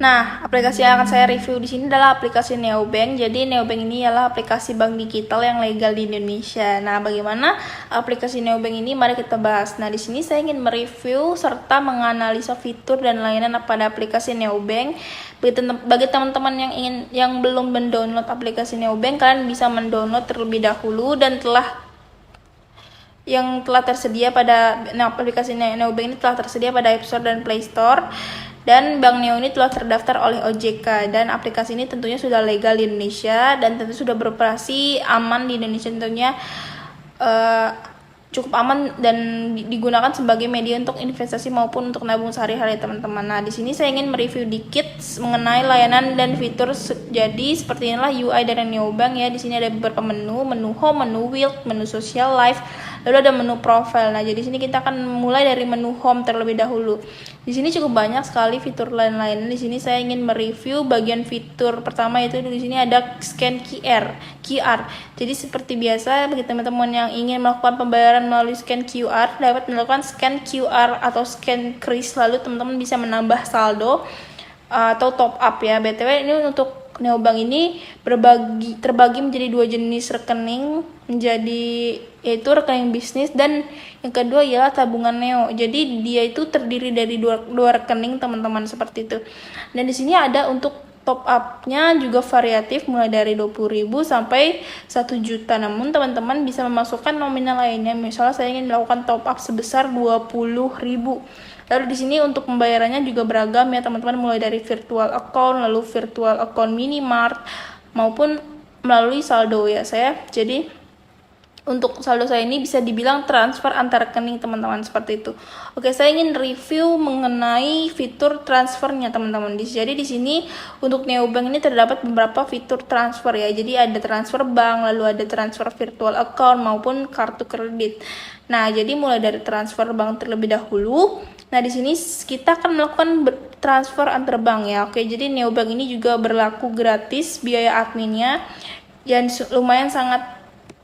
Nah, aplikasi yang akan saya review di sini adalah aplikasi Neobank. Jadi Neobank ini adalah aplikasi bank digital yang legal di Indonesia. Nah, bagaimana aplikasi Neobank ini? Mari kita bahas. Nah, di sini saya ingin mereview serta menganalisa fitur dan layanan pada aplikasi Neobank. Bagi teman-teman yang belum mendownload aplikasi Neobank, kalian bisa mendownload terlebih dahulu dan telah tersedia pada aplikasi Neobank ini telah tersedia pada App Store dan Play Store. Dan Bank Neo ini telah terdaftar oleh OJK dan aplikasi ini tentunya sudah legal di Indonesia dan tentu sudah beroperasi aman di Indonesia, tentunya cukup aman dan digunakan sebagai media untuk investasi maupun untuk nabung sehari-hari, teman-teman. Nah, di sini saya ingin mereview dikit mengenai layanan dan fitur. Jadi seperti inilah UI dari Neobank ya. Di sini ada beberapa menu home, menu wealth, menu social life, lalu ada menu profile. Nah, jadi di sini kita akan mulai dari menu home terlebih dahulu. Di sini cukup banyak sekali fitur lain-lain. Di sini saya ingin mereview bagian fitur pertama, yaitu di sini ada scan QR. Jadi seperti biasa bagi teman-teman yang ingin melakukan pembayaran melalui scan QR dapat melakukan scan QR atau scan kris, lalu teman-teman bisa menambah saldo atau top up ya. BTW ini untuk Neobank ini terbagi menjadi dua jenis rekening, yaitu rekening bisnis dan yang kedua ialah tabungan Neo. Jadi dia itu terdiri dari dua rekening, teman-teman, seperti itu. Dan di sini ada untuk top up-nya juga variatif mulai dari 20.000 sampai 1 juta. Namun teman-teman bisa memasukkan nominal lainnya. Misalnya saya ingin melakukan top up sebesar 20.000. Lalu di sini untuk pembayarannya juga beragam ya, teman-teman, mulai dari virtual account, lalu virtual account minimart maupun melalui saldo ya saya. Jadi untuk saldo saya ini bisa dibilang transfer antar rekening, teman-teman, seperti itu. Oke, saya ingin review mengenai fitur transfernya, teman-teman. Jadi di sini untuk Neobank ini terdapat beberapa fitur transfer ya. Jadi ada transfer bank, lalu ada transfer virtual account maupun kartu kredit. Nah, jadi mulai dari transfer bank terlebih dahulu. Nah, di sini kita akan melakukan transfer antar bank ya. Oke, jadi Neobank ini juga berlaku gratis biaya adminnya. Dan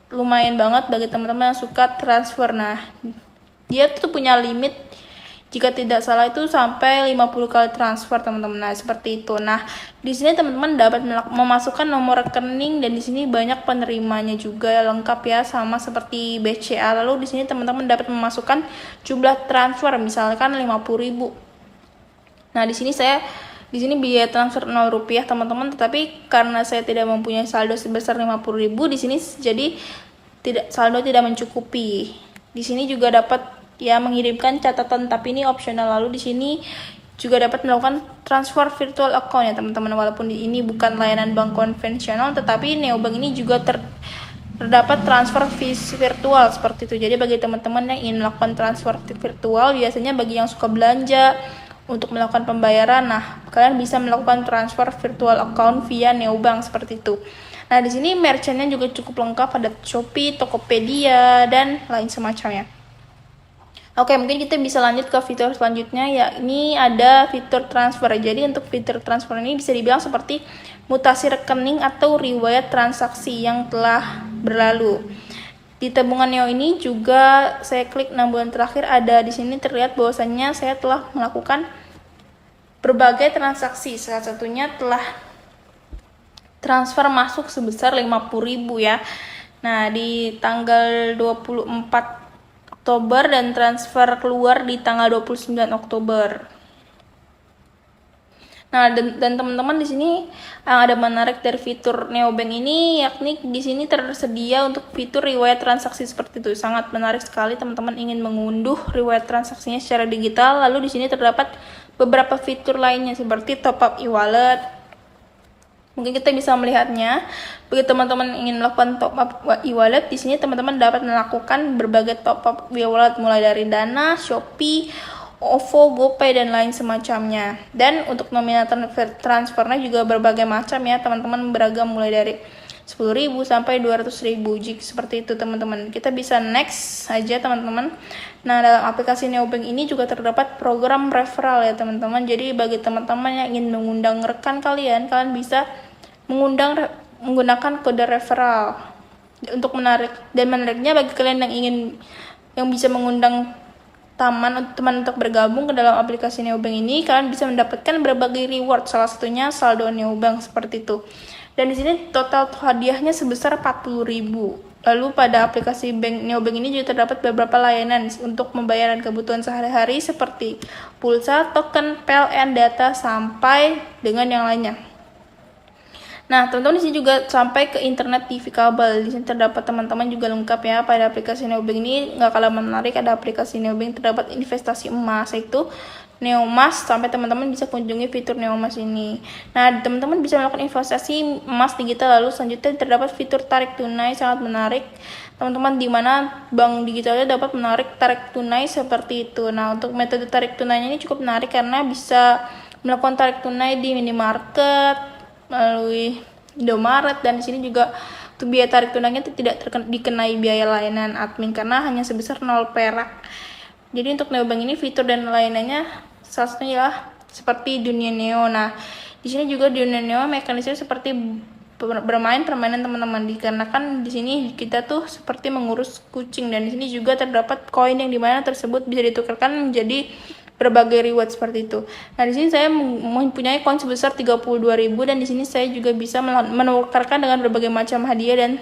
lumayan banget bagi teman-teman yang suka transfer. Nah, dia tuh punya limit jika tidak salah itu sampai 50 kali transfer, teman-teman. Nah, seperti itu. Nah, di sini teman-teman dapat memasukkan nomor rekening dan di sini banyak penerimanya juga lengkap ya, sama seperti BCA. Lalu di sini teman-teman dapat memasukkan jumlah transfer misalkan 50.000. Nah, di sini biaya transfer 0 rupiah, teman-teman, tetapi karena saya tidak mempunyai saldo sebesar 50.000 di sini, jadi saldo tidak mencukupi. Di sini juga dapat ya mengirimkan catatan, tapi ini opsional. Lalu di sini juga dapat melakukan transfer virtual account ya, teman-teman. Walaupun ini bukan layanan bank konvensional, tetapi Neobank ini juga terdapat transfer virtual seperti itu. Jadi bagi teman-teman yang ingin melakukan transfer virtual, biasanya bagi yang suka belanja untuk melakukan pembayaran, nah kalian bisa melakukan transfer virtual account via Neobank seperti itu. Nah, di sini merchantnya juga cukup lengkap, ada Shopee, Tokopedia dan lain semacamnya. Oke, mungkin kita bisa lanjut ke fitur selanjutnya, yakni ada fitur transfer. Jadi untuk fitur transfer ini bisa dibilang seperti mutasi rekening atau riwayat transaksi yang telah berlalu. Di tabungan Neo ini juga saya klik 6 bulan terakhir, ada di sini terlihat bahwasannya saya telah melakukan berbagai transaksi. Salah satunya telah transfer masuk sebesar 50.000 ya. Nah, di tanggal 24 Oktober dan transfer keluar di tanggal 29 Oktober. Nah, dan teman-teman di sini yang ada menarik dari fitur Neobank ini, yakni di sini tersedia untuk fitur riwayat transaksi seperti itu. Sangat menarik sekali, teman-teman ingin mengunduh riwayat transaksinya secara digital. Lalu di sini terdapat beberapa fitur lainnya seperti top up e-wallet. Mungkin kita bisa melihatnya. Bagi teman-teman ingin melakukan top up e-wallet, di sini teman-teman dapat melakukan berbagai top up e-wallet mulai dari Dana, Shopee, OVO, GoPay dan lain semacamnya. Dan untuk nominal transfernya juga berbagai macam ya, teman-teman, beragam mulai dari 10.000 sampai 200.000 jika seperti itu, teman-teman. Kita bisa next saja, teman-teman. Nah, dalam aplikasi Neobank ini juga terdapat program referral ya, teman-teman. Jadi bagi teman-teman yang ingin mengundang rekan kalian bisa menggunakan kode referral untuk menariknya bagi kalian yang bisa mengundang teman untuk bergabung ke dalam aplikasi Neobank ini, kalian bisa mendapatkan berbagai reward, salah satunya saldo Neobank seperti itu. Dan di sini total hadiahnya sebesar 40.000. Lalu pada aplikasi Neobank ini juga terdapat beberapa layanan untuk pembayaran kebutuhan sehari-hari seperti pulsa, token, PLN, data, sampai dengan yang lainnya. Nah, teman-teman di sini juga sampai ke internet TV kabel. Di sini terdapat teman-teman juga lengkap ya. Pada aplikasi Neobank ini nggak kalah menarik, ada aplikasi Neobank terdapat investasi emas, yaitu Neomas. Sampai teman-teman bisa kunjungi fitur Neomas ini. Nah, teman-teman bisa melakukan investasi emas digital. Lalu selanjutnya terdapat fitur tarik tunai, sangat menarik teman-teman, di mana bank digitalnya dapat menarik tarik tunai seperti itu. Nah, untuk metode tarik tunainya ini cukup menarik karena bisa melakukan tarik tunai di minimarket, melalui Indomaret, dan di sini juga untuk biaya tarik tunainya tidak dikenai biaya layanan admin karena hanya sebesar 0 perak. Jadi untuk Neobank ini fitur dan layanannya salah satunya ya seperti dunia Neo. Nah, di sini juga di dunia Neo mekanisme seperti bermain permainan teman-teman, dikarenakan di sini kita tuh seperti mengurus kucing, dan di sini juga terdapat koin yang dimana tersebut bisa ditukarkan menjadi berbagai reward seperti itu. Nah, di sini saya mempunyai koin sebesar 32.000, dan di sini saya juga bisa menukarkan dengan berbagai macam hadiah dan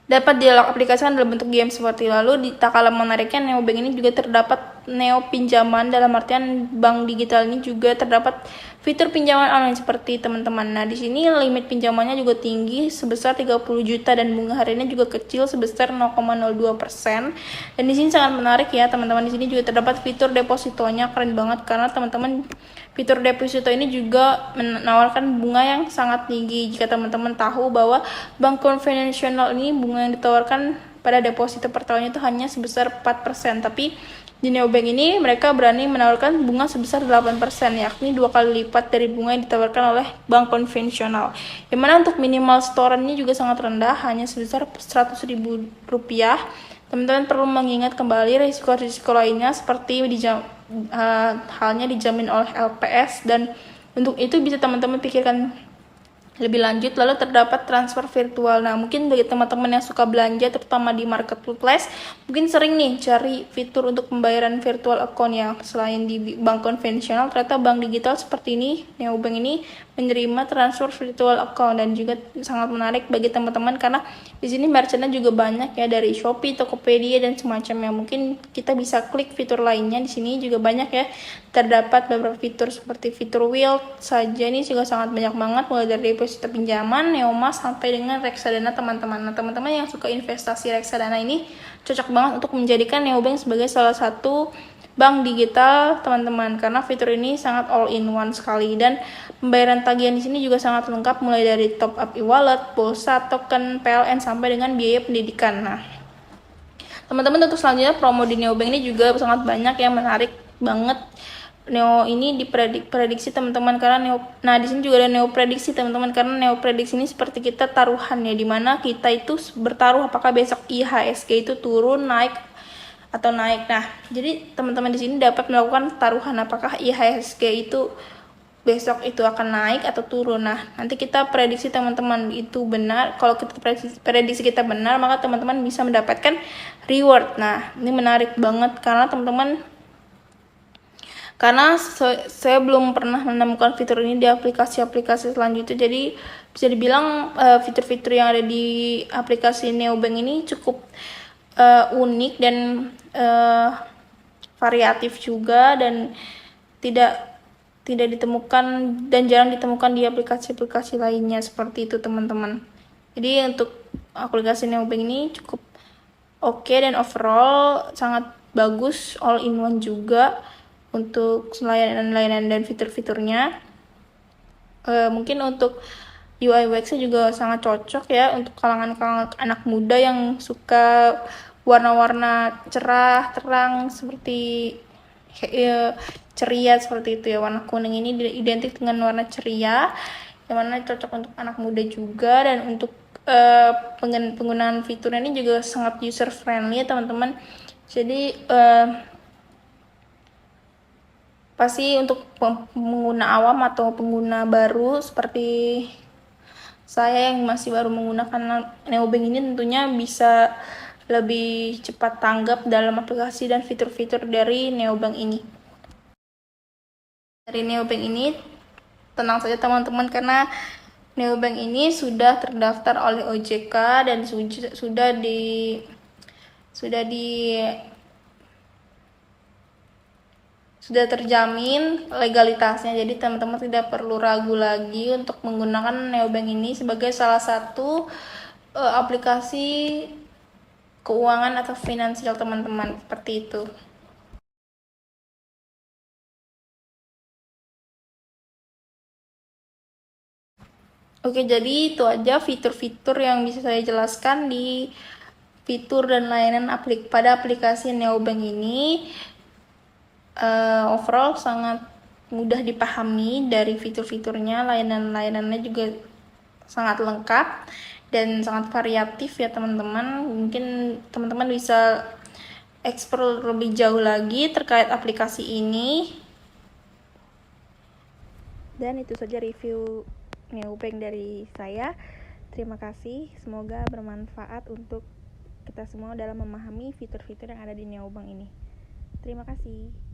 dapat diaplikasikan dalam bentuk game seperti. Lalu di tak kalah menariknya, Neobank ini juga terdapat neo pinjaman, dalam artian bank digital ini juga terdapat fitur pinjaman online seperti teman-teman. Nah, di sini limit pinjamannya juga tinggi sebesar 30 juta dan bunga hariannya juga kecil sebesar 0,02%. Dan di sini sangat menarik ya teman-teman. Di sini juga terdapat fitur depositonya, keren banget karena teman-teman fitur deposito ini juga menawarkan bunga yang sangat tinggi. Jika teman-teman tahu bahwa bank konvensional ini bunga yang ditawarkan pada deposito per tahunnya itu hanya sebesar 4%, tapi di Neobank ini mereka berani menawarkan bunga sebesar 8%, yakni 2 kali lipat dari bunga yang ditawarkan oleh bank konvensional. Yang mana untuk minimal setorannya juga sangat rendah, hanya sebesar Rp100.000. Teman-teman perlu mengingat kembali risiko-risiko lainnya seperti halnya dijamin oleh LPS, dan untuk itu bisa teman-teman pikirkan lebih lanjut. Lalu terdapat transfer virtual. Nah, mungkin bagi teman-teman yang suka belanja terutama di marketplace, mungkin sering nih cari fitur untuk pembayaran virtual account ya. Selain di bank konvensional, ternyata bank digital seperti ini, Neobank ini menerima transfer virtual account, dan juga sangat menarik bagi teman-teman karena di sini merchantnya juga banyak ya, dari Shopee, Tokopedia dan semacamnya. Mungkin kita bisa klik fitur lainnya. Di sini juga banyak ya, terdapat beberapa fitur seperti fitur Wild saja, ini juga sangat banyak banget, mulai dari deposito pinjaman, Neomas sampai dengan reksadana teman-teman. Nah, teman-teman yang suka investasi reksadana ini cocok banget untuk menjadikan Neobank sebagai salah satu bank digital teman-teman, karena fitur ini sangat all in one sekali, dan pembayaran tagihan di sini juga sangat lengkap, mulai dari top up e-wallet, pulsa, token, PLN sampai dengan biaya pendidikan. Nah, teman-teman untuk selanjutnya promo di Neobank ini juga sangat banyak yang menarik banget. Neo ini diprediksi teman-teman karena nah di sini juga ada Neo prediksi teman-teman, karena Neo prediksi ini seperti kita taruhan ya, dimana kita itu bertaruh apakah besok IHSG itu turun, naik atau naik. Nah, jadi teman-teman di sini dapat melakukan taruhan apakah IHSG itu besok itu akan naik atau turun. Nah, nanti kita prediksi teman-teman itu benar. Kalau kita prediksi kita benar, maka teman-teman bisa mendapatkan reward. Nah, ini menarik banget karena saya belum pernah menemukan fitur ini di aplikasi-aplikasi selanjutnya. Jadi bisa dibilang fitur-fitur yang ada di aplikasi Neobank ini cukup unik dan variatif juga, dan tidak ditemukan dan jarang ditemukan di aplikasi-aplikasi lainnya seperti itu teman-teman. Jadi untuk aplikasi Neobank ini cukup oke, dan overall sangat bagus, all in one juga untuk layanan-layanan dan fitur-fiturnya. Mungkin untuk UI UX-nya juga sangat cocok ya untuk kalangan anak muda yang suka warna-warna cerah, terang, seperti ceria seperti itu ya. Warna kuning ini identik dengan warna ceria, yang mana cocok untuk anak muda juga. Dan untuk penggunaan fiturnya ini juga sangat user friendly ya teman-teman. Jadi pasti untuk pengguna awam atau pengguna baru seperti saya yang masih baru menggunakan Neobank ini tentunya bisa lebih cepat tanggap dalam aplikasi dan fitur-fitur dari neobank ini. Dari neobank ini tenang saja teman-teman, karena neobank ini sudah terdaftar oleh OJK dan sudah terjamin legalitasnya. Jadi teman-teman tidak perlu ragu lagi untuk menggunakan neobank ini sebagai salah satu aplikasi keuangan atau finansial teman-teman, seperti itu. Oke, jadi itu aja fitur-fitur yang bisa saya jelaskan di fitur dan layanan pada aplikasi neobank ini. Overall sangat mudah dipahami dari fitur-fiturnya, layanan-layanannya juga sangat lengkap dan sangat variatif ya teman-teman. Mungkin teman-teman bisa explore lebih jauh lagi terkait aplikasi ini. Dan itu saja review neobank dari saya. Terima kasih, semoga bermanfaat untuk kita semua dalam memahami fitur-fitur yang ada di neobank ini. Terima kasih.